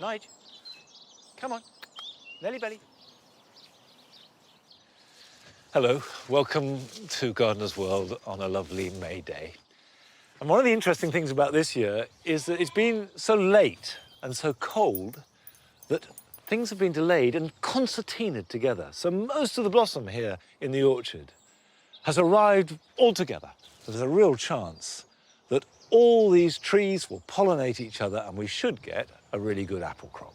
Nige, come on, Nelly belly. Hello, welcome to Gardener's World on a lovely May day. And one of the interesting things about this year is that it's been so late and so cold that things have been delayed and concertinaed together. So most of the blossom here in the orchard has arrived all together. So there's a real chance that all these trees will pollinate each other and we should get a really good apple crop.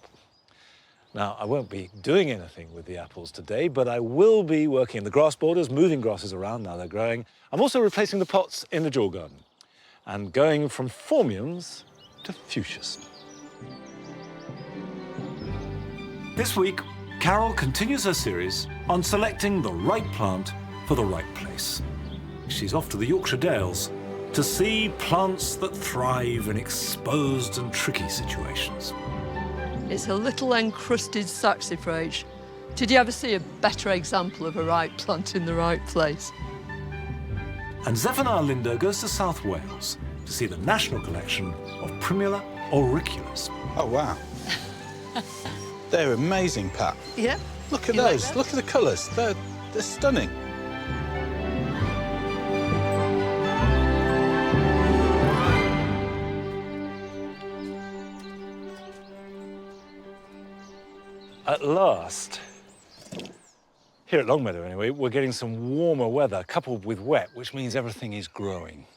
Now, I won't be doing anything with the apples today, but I will be working in the grass borders, moving grasses around now they're growing. I'm also replacing the pots in the jaw garden and going from formiums to fuchsias. This week, Carol continues her series on selecting the right plant for the right place. She's off to the Yorkshire Dales to see plants that thrive in exposed and tricky situations. It's a little encrusted saxifrage. Did you ever see a better example of a right plant in the right place? And Zephaniah Lindo goes to South Wales to see the national collection of Primula Auriculas. Oh, wow. They're amazing, Pat. Yeah. Look at You like those. that? Look at the colours. They're stunning. At last, here at Longmeadow anyway, we're getting some warmer weather coupled with wet, which means everything is growing.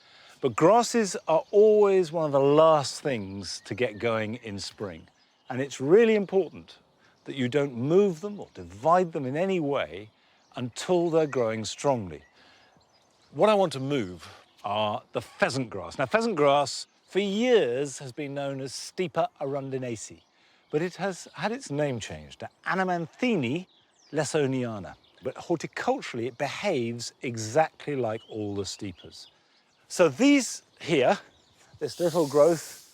But grasses are always one of the last things to get going in spring. And it's really important that you don't move them or divide them in any way until they're growing strongly. What I want to move are the pheasant grass. Now, pheasant grass for years has been known as Stipa arundinacea, but it has had its name changed to Anemanthele lessoniana. But horticulturally, it behaves exactly like all the Stipas. So these here, this little growth,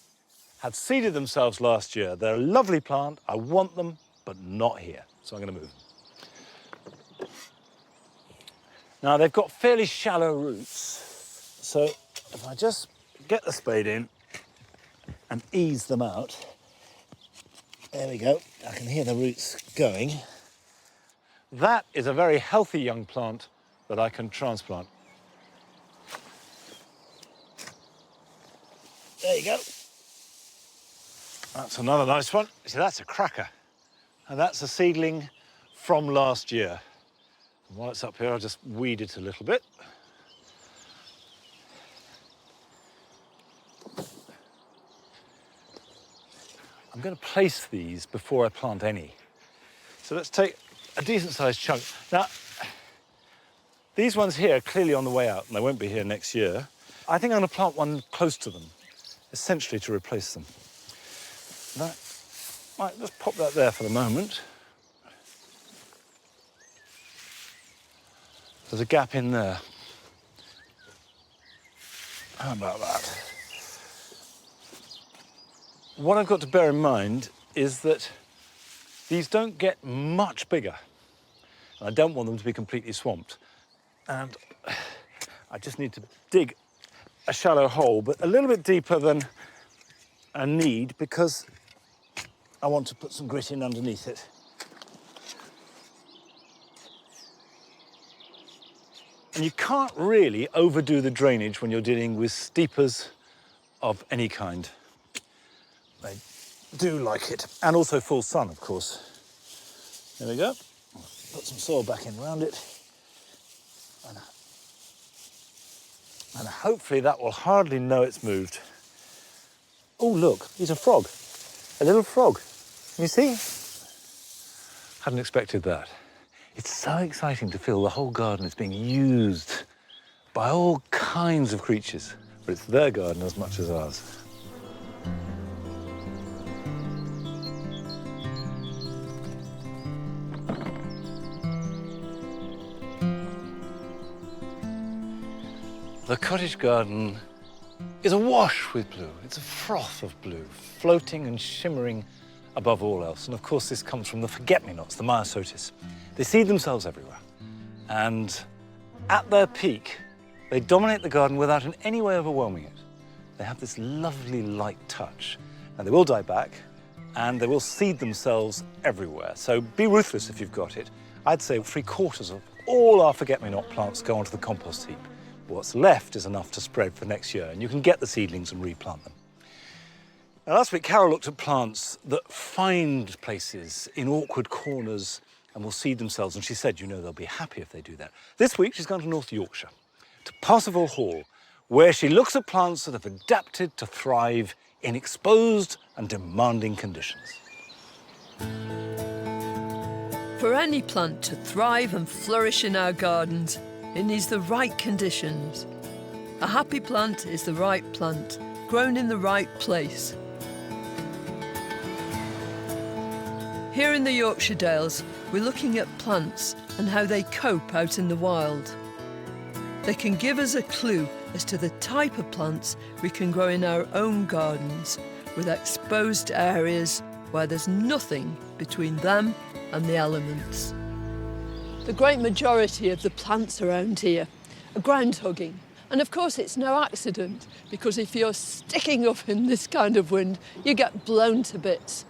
had seeded themselves last year. They're a lovely plant. I want them, but not here. So I'm going to move them. Now, they've got fairly shallow roots. So if I just get the spade in and ease them out, there we go. I can hear the roots going. That is a very healthy young plant that I can transplant. There you go. That's another nice one. See, that's a cracker. And that's a seedling from last year. And while it's up here, I'll just weed it a little bit. I'm going to place these before I plant any. So let's take a decent-sized chunk. Now, these ones here are clearly on the way out, and they won't be here next year. I think I'm going to plant one close to them, essentially to replace them. That, right, just pop that there for the moment. There's a gap in there. How about that? What I've got to bear in mind is that these don't get much bigger. And I don't want them to be completely swamped. And I just need to dig a shallow hole, but a little bit deeper than I need because I want to put some grit in underneath it. And you can't really overdo the drainage when you're dealing with steepers of any kind. They do like it. And also full sun, of course. There we go. Put some soil back in around it. And hopefully that will hardly know it's moved. Oh, look, he's a frog. A little frog. You see? Hadn't expected that. It's so exciting to feel the whole garden is being used by all kinds of creatures, but it's their garden as much as ours. The cottage garden is awash with blue. It's a froth of blue, floating and shimmering above all else. And of course, this comes from the forget-me-nots, the myosotis. They seed themselves everywhere. And at their peak, they dominate the garden without in any way overwhelming it. They have this lovely light touch. And they will die back, and they will seed themselves everywhere. So be ruthless if you've got it. I'd say 3/4 of all our forget-me-not plants go onto the compost heap. What's left is enough to spread for next year, and you can get the seedlings and replant them. Now, last week, Carol looked at plants that find places in awkward corners and will seed themselves, and she said, you know, they'll be happy if they do that. This week, she's gone to North Yorkshire, to Parsifal Hall, where she looks at plants that have adapted to thrive in exposed and demanding conditions. For any plant to thrive and flourish in our gardens, it needs the right conditions. A happy plant is the right plant, grown in the right place. Here in the Yorkshire Dales, we're looking at plants and how they cope out in the wild. They can give us a clue as to the type of plants we can grow in our own gardens, with exposed areas where there's nothing between them and the elements. The great majority of the plants around here are ground hugging. And of course it's no accident, because if you're sticking up in this kind of wind, you get blown to bits.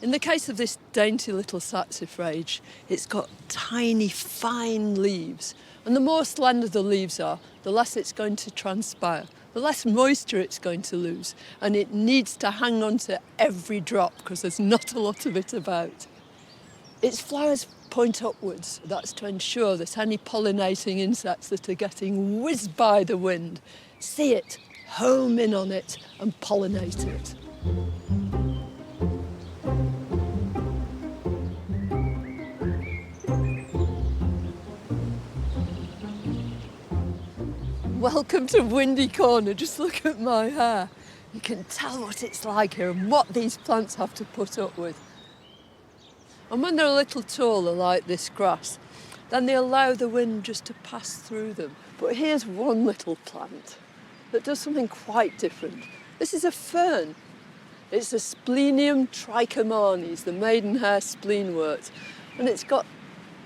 In the case of this dainty little saxifrage, it's got tiny, fine leaves. And the more slender the leaves are, the less it's going to transpire, the less moisture it's going to lose. And it needs to hang on to every drop because there's not a lot of it about. Its flowers point upwards. That's to ensure that any pollinating insects that are getting whizzed by the wind see it, home in on it and pollinate it. Welcome to Windy Corner. Just look at my hair. You can tell what it's like here and what these plants have to put up with. And when they're a little taller, like this grass, then they allow the wind just to pass through them. But here's one little plant that does something quite different. This is a fern. It's a Splenium trichomanes, the maidenhair spleenwort. And it's got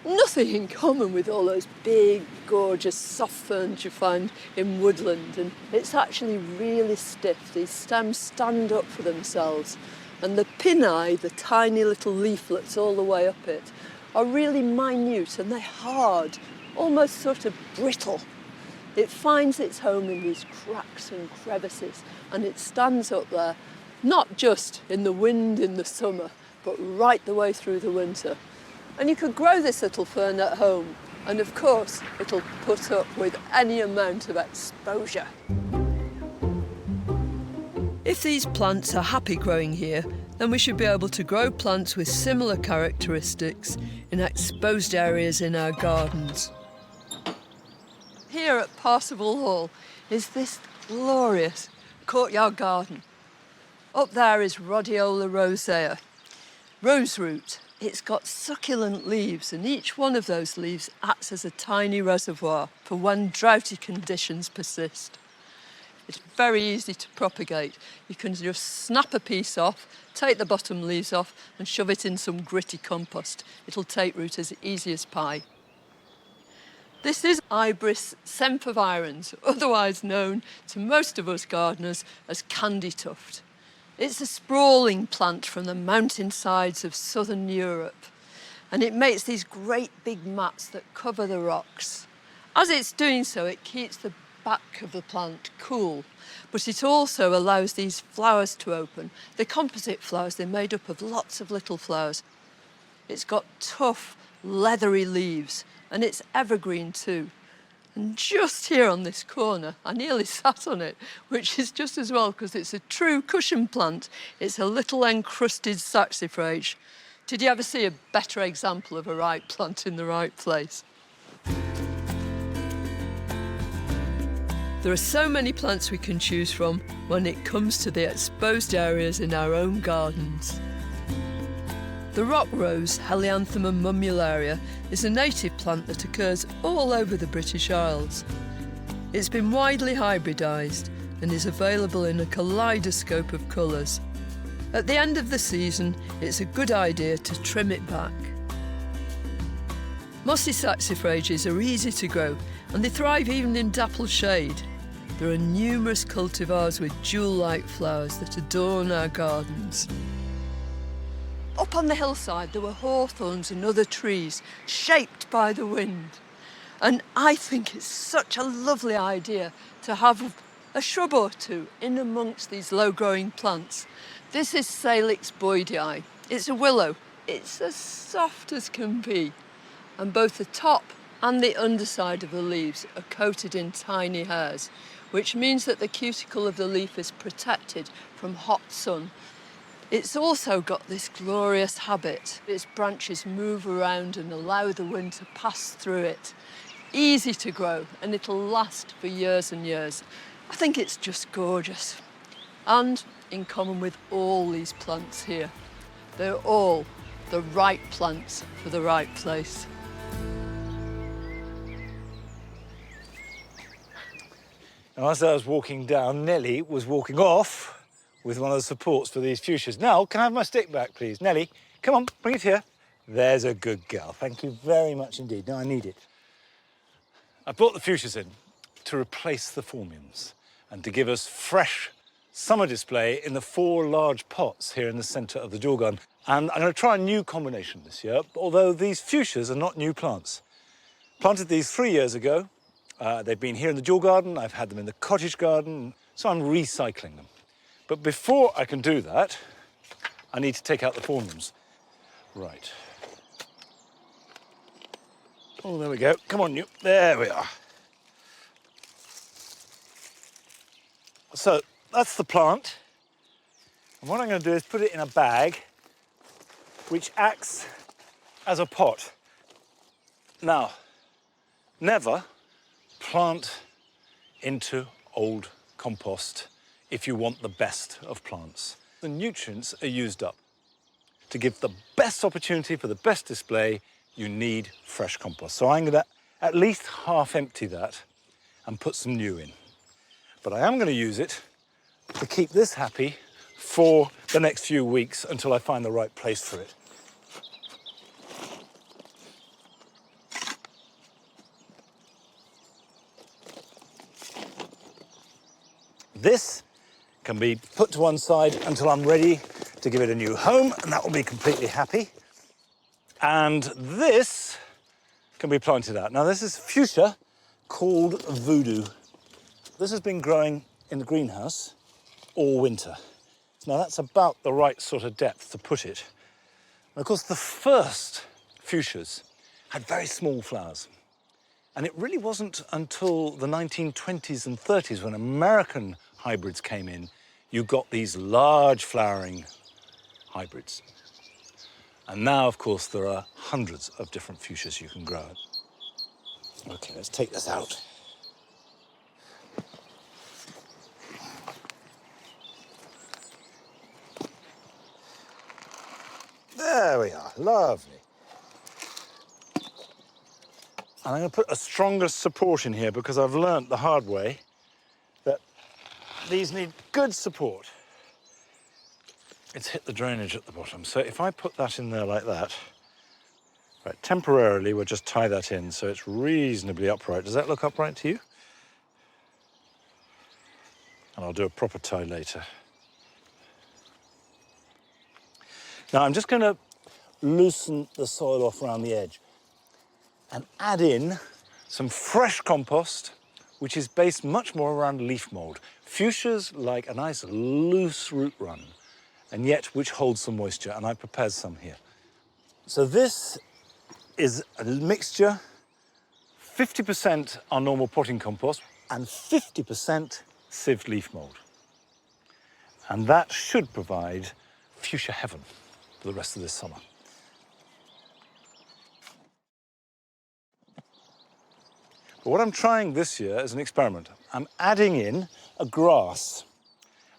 nothing in common with all those big, gorgeous, soft ferns you find in woodland. And it's actually really stiff. These stems stand up for themselves. And the pinnae, the tiny little leaflets all the way up it, are really minute and they're hard, almost sort of brittle. It finds its home in these cracks and crevices, and it stands up there, not just in the wind in the summer, but right the way through the winter. And you could grow this little fern at home, and of course, it'll put up with any amount of exposure. If these plants are happy growing here, then we should be able to grow plants with similar characteristics in exposed areas in our gardens. Here at Parsifal Hall is this glorious courtyard garden. Up there is Rhodiola rosea, roseroot. It's got succulent leaves, and each one of those leaves acts as a tiny reservoir for when droughty conditions persist. It's very easy to propagate. You can just snap a piece off, take the bottom leaves off and shove it in some gritty compost. It'll take root as easy as pie. This is Ibis sempervirens, otherwise known to most of us gardeners as candytuft. It's a sprawling plant from the mountainsides of southern Europe, and it makes these great big mats that cover the rocks. As it's doing so, it keeps the back of the plant cool, but it also allows these flowers to open. They're composite flowers, they're made up of lots of little flowers. It's got tough, leathery leaves, and it's evergreen too. And just here on this corner, I nearly sat on it, which is just as well because it's a true cushion plant. It's a little encrusted saxifrage. Did you ever see a better example of a right plant in the right place? There are so many plants we can choose from when it comes to the exposed areas in our own gardens. The rock rose, Helianthemum mummularia, is a native plant that occurs all over the British Isles. It's been widely hybridised and is available in a kaleidoscope of colours. At the end of the season, it's a good idea to trim it back. Mossy saxifrages are easy to grow and they thrive even in dappled shade. There are numerous cultivars with jewel-like flowers that adorn our gardens. up on the hillside there were hawthorns and other trees shaped by the wind. And I think it's such a lovely idea to have a shrub or two in amongst these low-growing plants. This is Salix boydii. It's a willow. It's as soft as can be. And both the top and the underside of the leaves are coated in tiny hairs, which means that the cuticle of the leaf is protected from hot sun. It's also got this glorious habit. Its branches move around and allow the wind to pass through it. Easy to grow, and it'll last for years and years. I think it's just gorgeous. And in common with all these plants here, they're all the right plants for the right place. And as I was walking down, Nellie was walking off with one of the supports for these fuchsias. Now, can I have my stick back, please? Nellie, come on, bring it here. There's a good girl. Thank you very much indeed. Now I need it. I brought the fuchsias in to replace the formiums and to give us fresh summer display in the 4 large pots here in the centre of the door garden. And I'm going to try a new combination this year, although these fuchsias are not new plants. Planted these 3 years ago. They've been here in the door garden. I've had them in the cottage garden, so I'm recycling them. But before I can do that, I need to take out the formiums. Right. Oh, there we go. Come on, you. There we are. So that's the plant. And what I'm going to do is put it in a bag which acts as a pot. Now, never plant into old compost if you want the best of plants. The nutrients are used up. To give the best opportunity for the best display, you need fresh compost. So I'm going to at least half empty that and put some new in. But I am going to use it to keep this happy for the next few weeks until I find the right place for it. This can be put to one side until I'm ready to give it a new home, and that will be completely happy. And this can be planted out. Now, this is fuchsia called voodoo. This has been growing in the greenhouse all winter. Now, that's about the right sort of depth to put it. And of course, the first fuchsias had very small flowers. And it really wasn't until the 1920s and 30s, when American hybrids came in, you got these large flowering hybrids. And now, of course, there are hundreds of different fuchsias you can grow. Okay, let's take this out. There we are, lovely. And I'm going to put a stronger support in here because I've learnt the hard way that these need good support. It's hit the drainage at the bottom. So if I put that in there like that, right, temporarily we'll just tie that in so it's reasonably upright. Does that look upright to you? And I'll do a proper tie later. Now I'm just going to loosen the soil off around the edge and add in some fresh compost, which is based much more around leaf mould. Fuchsias like a nice loose root run, and yet which holds some moisture, and I prepared some here. So this is a mixture, 50% our normal potting compost and 50% sieved leaf mould. And that should provide fuchsia heaven for the rest of this summer. But what I'm trying this year is an experiment. I'm adding in a grass,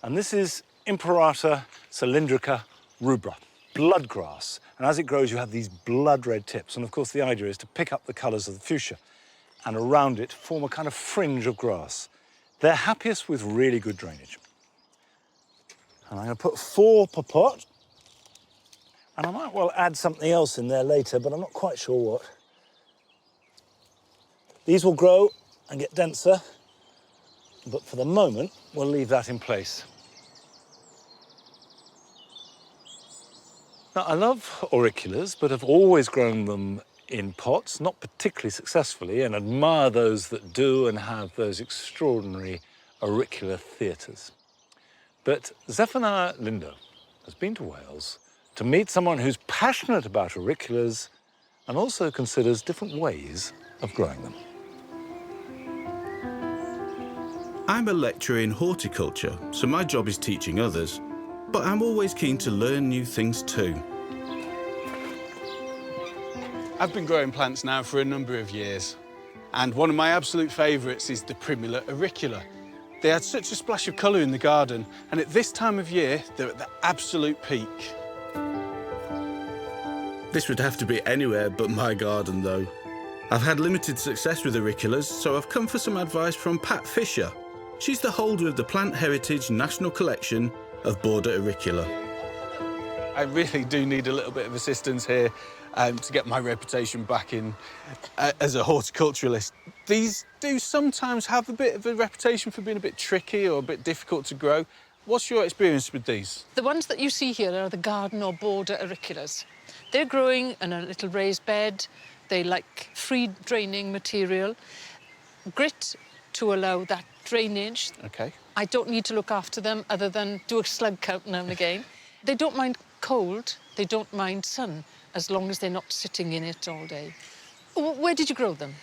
and this is Imperator cylindrica rubra, blood grass. And as it grows, you have these blood red tips. And of course, the idea is to pick up the colours of the fuchsia and around it form a kind of fringe of grass. They're happiest with really good drainage. And I'm going to put 4 per pot. And I might well add something else in there later, but I'm not quite sure what. These will grow and get denser, but for the moment, we'll leave that in place. Now, I love auriculas, but have always grown them in pots, not particularly successfully, and admire those that do and have those extraordinary auricular theatres. But Zephaniah Lindo has been to Wales to meet someone who's passionate about auriculas and also considers different ways of growing them. I'm a lecturer in horticulture, so my job is teaching others, but I'm always keen to learn new things too. I've been growing plants now for a number of years, and one of my absolute favourites is the Primula Auricula. They had such a splash of colour in the garden, and at this time of year, they're at the absolute peak. This would have to be anywhere but my garden, though. I've had limited success with auriculas, so I've come for some advice from Pat Fisher. She's the holder of the Plant Heritage National Collection of border auricula. I really do need a little bit of assistance here to get my reputation back in as a horticulturalist. These do sometimes have a bit of a reputation for being a bit tricky or a bit difficult to grow. What's your experience with these? The ones that you see here are the garden or border auriculas. They're growing in a little raised bed. They like free draining material, grit to allow that drainage. OK. I don't need to look after them other than do a slug count now and again. They don't mind cold, they don't mind sun, as long as they're not sitting in it all day. Where did you grow them?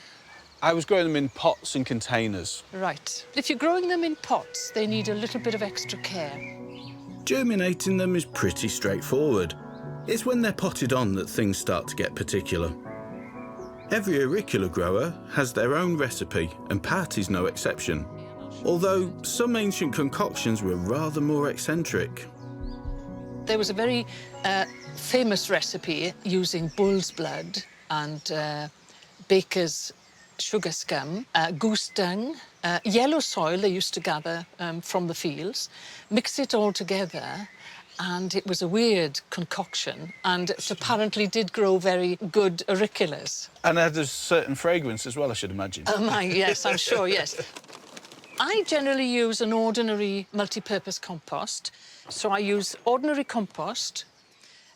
I was growing them in pots and containers. Right. If you're growing them in pots, they need a little bit of extra care. Germinating them is pretty straightforward. It's when they're potted on that things start to get particular. Every auricula grower has their own recipe, and Pat is no exception. Although some ancient concoctions were rather more eccentric. There was a very famous recipe using bull's blood and baker's sugar scum, goose dung, yellow soil they used to gather from the fields, mix it all together, and it was a weird concoction, and it apparently did grow very good auriculas. And it had a certain fragrance as well, I should imagine. Oh my, yes, I'm sure, yes. I generally use an ordinary multi-purpose compost. So I use ordinary compost.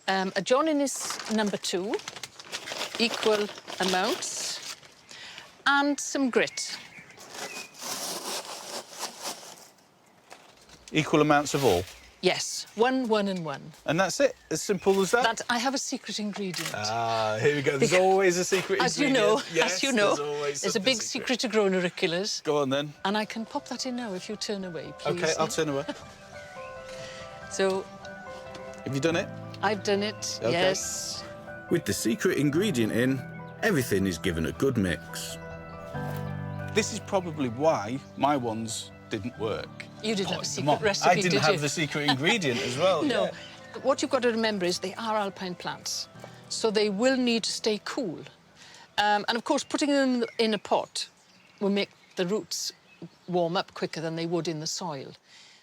A John Innes #2, equal amounts, and some grit. Equal amounts of all? Yes, 1, 1 and 1. And that's it? As simple as that? I have a secret ingredient. Ah, here we go. There's always a secret ingredient. As you know, there's a big secret to growing auriculas. Go on, then. And I can pop that in now if you turn away, please. OK, I'll turn away. So... Have you done it? I've done it, OK. Yes. With the secret ingredient in, everything is given a good mix. This is probably why my ones didn't work. You didn't have a secret recipe, I didn't did have you? the secret ingredient as well. No. Yeah. What you've got to remember is they are alpine plants, so they will need to stay cool. And of course, putting them in a pot will make the roots warm up quicker than they would in the soil.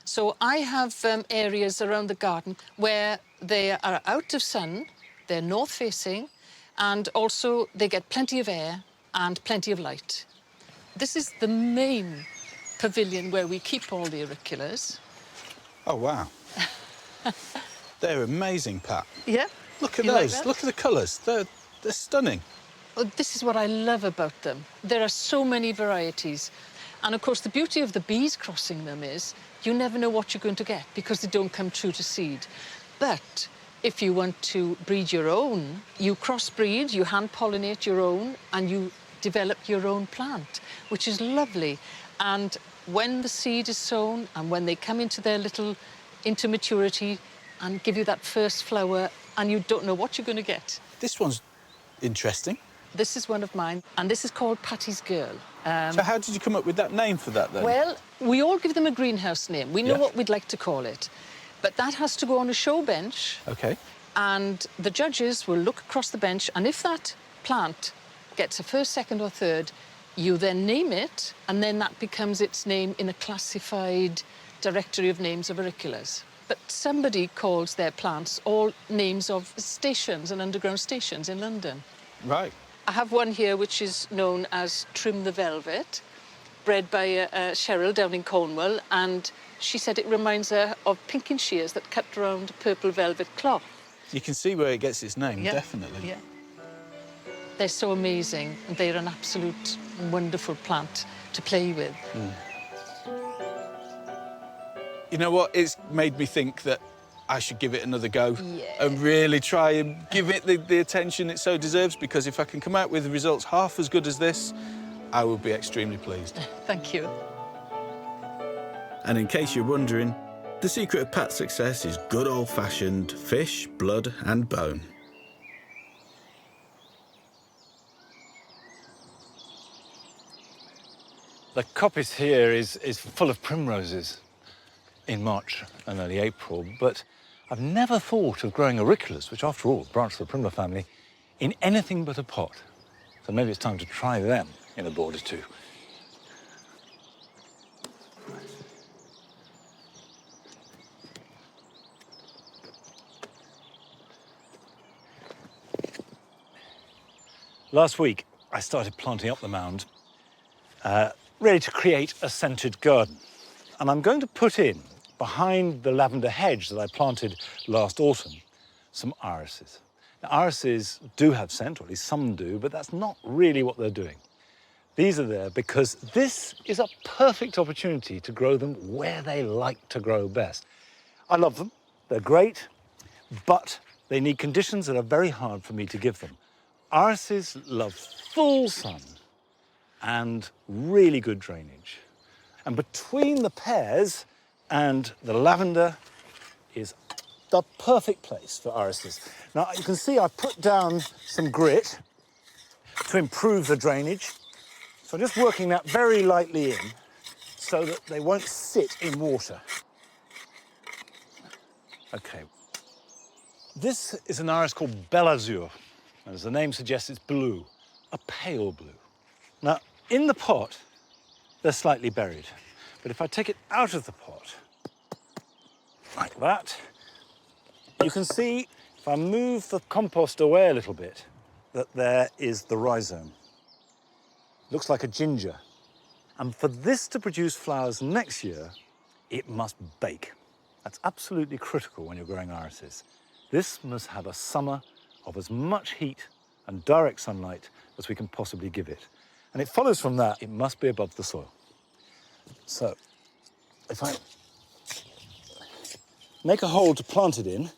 So I have areas around the garden where they are out of sun, they're north-facing, and also they get plenty of air and plenty of light. This is the main pavilion where we keep all the auriculas. Oh, wow. They're amazing, Pat. Yeah? Look at You like those. that? Look at the colours. They're stunning. Oh, this is what I love about them. There are so many varieties. And of course, the beauty of the bees crossing them is you never know what you're going to get because they don't come true to seed. But if you want to breed your own, you crossbreed, you hand-pollinate your own, and you develop your own plant, which is lovely. And when the seed is sown and when they come into maturity and give you that first flower, and you don't know what you're going to get. This one's interesting. This is one of mine, and this is called Patty's Girl. So how did you come up with that name for that, then? Well, we all give them a greenhouse name. We know what we'd like to call it. But that has to go on a show bench. OK. And the judges will look across the bench, and if that plant gets a first, second or third, you then name it, and then that becomes its name in a classified directory of names of auriculas. But somebody calls their plants all names of stations and underground stations in London. Right. I have one here which is known as Trim the Velvet, bred by Cheryl down in Cornwall, and she said it reminds her of pinking shears that cut around purple velvet cloth. You can see where it gets its name, Yeah, definitely. Yeah. They're so amazing, and they're an absolute wonderful plant to play with. You know what? It's made me think that I should give it another go Yeah. and really try and give it the attention it so deserves, because if I can come out with results half as good as this, I will be extremely pleased. Thank you. And in case you're wondering, the secret of Pat's success is good old-fashioned fish, blood and bone. The coppice here is full of primroses in March and early April, but I've never thought of growing auriculas, which after all, branch of the Primula family, in anything but a pot. So maybe it's time to try them in a board or two. Last week, I started planting up the mound, ready to create a scented garden. And I'm going to put in, behind the lavender hedge that I planted last autumn, some irises. Now, irises do have scent, or at least some do, but that's not really what they're doing. These are there because this is a perfect opportunity to grow them where they like to grow best. I love them, they're great, but they need conditions that are very hard for me to give them. Irises love full sun and really good drainage. And between the pears and the lavender is the perfect place for irises. Now, you can see I've put down some grit to improve the drainage. So I'm just working that very lightly in so that they won't sit in water. Okay. This is an iris called Belle Azur. And as the name suggests, it's blue, a pale blue. Now, in the pot, they're slightly buried. But if I take it out of the pot, like that, you can see, if I move the compost away a little bit, that there is the rhizome. Looks like a ginger. And for this to produce flowers next year, it must bake. That's absolutely critical when you're growing irises. This must have a summer of as much heat and direct sunlight as we can possibly give it. And it follows from that, it must be above the soil. So, if I make a hole to plant it in,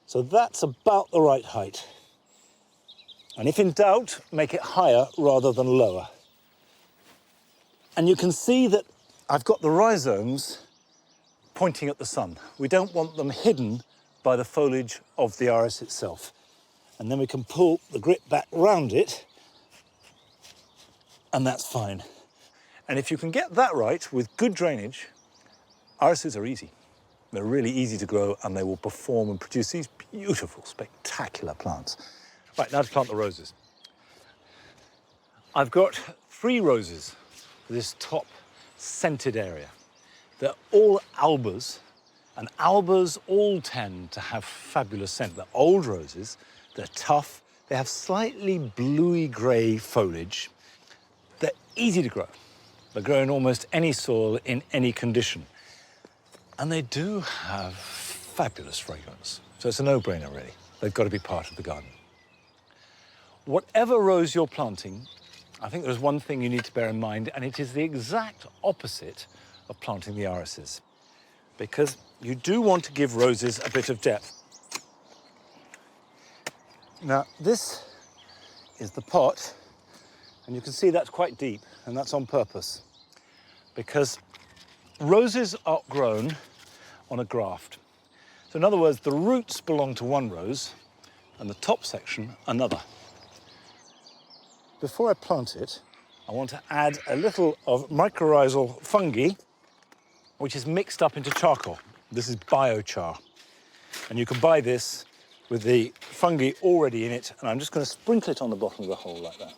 so that's about the right height. And if in doubt, make it higher rather than lower. And you can see that I've got the rhizomes pointing at the sun. We don't want them hidden by the foliage of the iris itself. And then we can pull the grit back round it, and that's fine. And if you can get that right with good drainage, irises are easy. They're really easy to grow, and they will perform and produce these beautiful, spectacular plants. Right, now to plant the roses. I've got 3 roses for this top scented area. They're all albas, and albas all tend to have fabulous scent. They're old roses, they're tough, they have slightly bluey-grey foliage. They're easy to grow. They grow in almost any soil, in any condition. And they do have fabulous fragrance. So it's a no-brainer, really. They've got to be part of the garden. Whatever rose you're planting, I think there's one thing you need to bear in mind, and it is the exact opposite of planting the irises. Because you do want to give roses a bit of depth. Now, this is the pot, and you can see that's quite deep, and that's on purpose. Because roses are grown on a graft. So in other words, the roots belong to one rose, and the top section another. Before I plant it, I want to add a little of mycorrhizal fungi, which is mixed up into charcoal. This is biochar. And you can buy this with the fungi already in it, and I'm just going to sprinkle it on the bottom of the hole like that.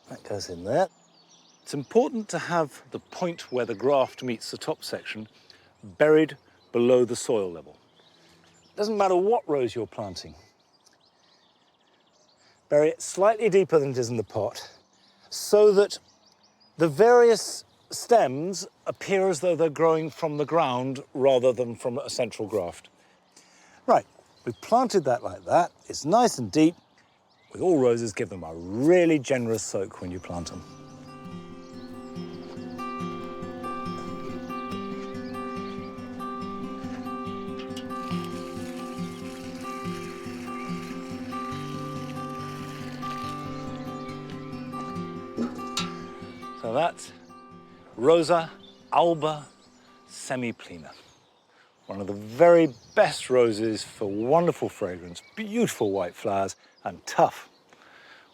That goes in there. It's important to have the point where the graft meets the top section buried below the soil level. Doesn't matter what rose you're planting. Bury it slightly deeper than it is in the pot so that the various stems appear as though they're growing from the ground rather than from a central graft. Right, we've planted that like that. It's nice and deep. With all roses, give them a really generous soak when you plant them. So that's Rosa alba semiplena. One of the very best roses for wonderful fragrance, beautiful white flowers, and tough.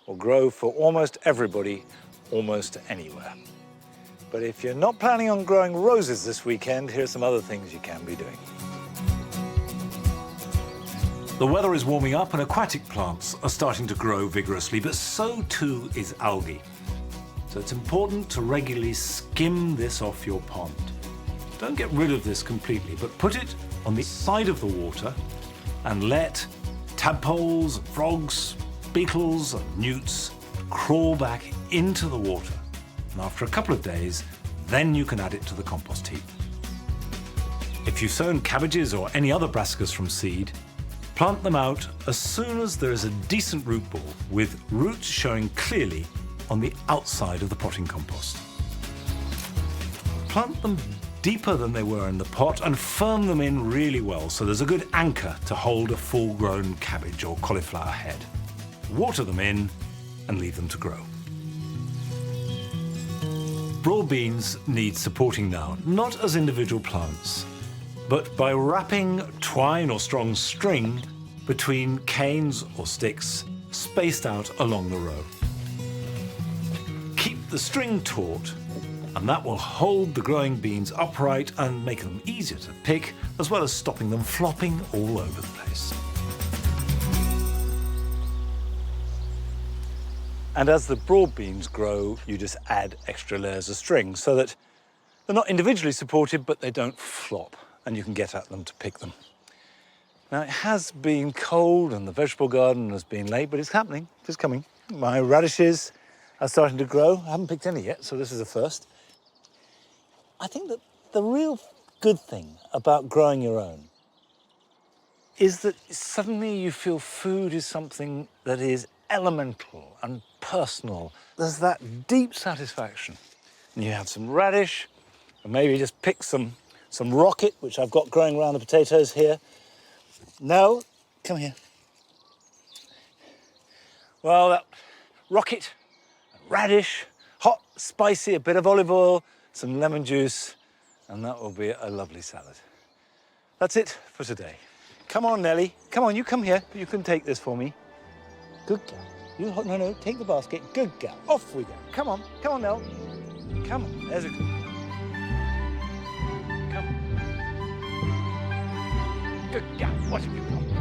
Will grow for almost everybody, almost anywhere. But if you're not planning on growing roses this weekend, here's some other things you can be doing. The weather is warming up and aquatic plants are starting to grow vigorously, but so too is algae. So it's important to regularly skim this off your pond. Don't get rid of this completely, but put it on the side of the water and let tadpoles, frogs, beetles and newts crawl back into the water. And after a couple of days, then you can add it to the compost heap. If you've sown cabbages or any other brassicas from seed, plant them out as soon as there is a decent root ball with roots showing clearly on the outside of the potting compost. Plant them deeper than they were in the pot and firm them in really well so there's a good anchor to hold a full-grown cabbage or cauliflower head. Water them in and leave them to grow. Broad beans need supporting now, not as individual plants, but by wrapping twine or strong string between canes or sticks spaced out along the row. Keep the string taut, and that will hold the growing beans upright and make them easier to pick, as well as stopping them flopping all over the place. And as the broad beans grow, you just add extra layers of string so that they're not individually supported, but they don't flop, and you can get at them to pick them. Now, it has been cold and the vegetable garden has been late, but it's happening, it's coming. My radishes are starting to grow. I haven't picked any yet, so this is a first. I think that the real good thing about growing your own is that suddenly you feel food is something that is elemental and personal. There's that deep satisfaction. And you have some radish, and maybe just pick some rocket, which I've got growing around the potatoes here. No, come here. Well, that rocket, radish, hot, spicy, a bit of olive oil, some lemon juice, and that will be a lovely salad. That's it for today. Come on, Nellie. Come on, you come here. You can take this for me. Good girl. No, take the basket. Good girl. Off we go. Come on, Nell. Come on, there's a good girl. Come on. Good girl. What have you got?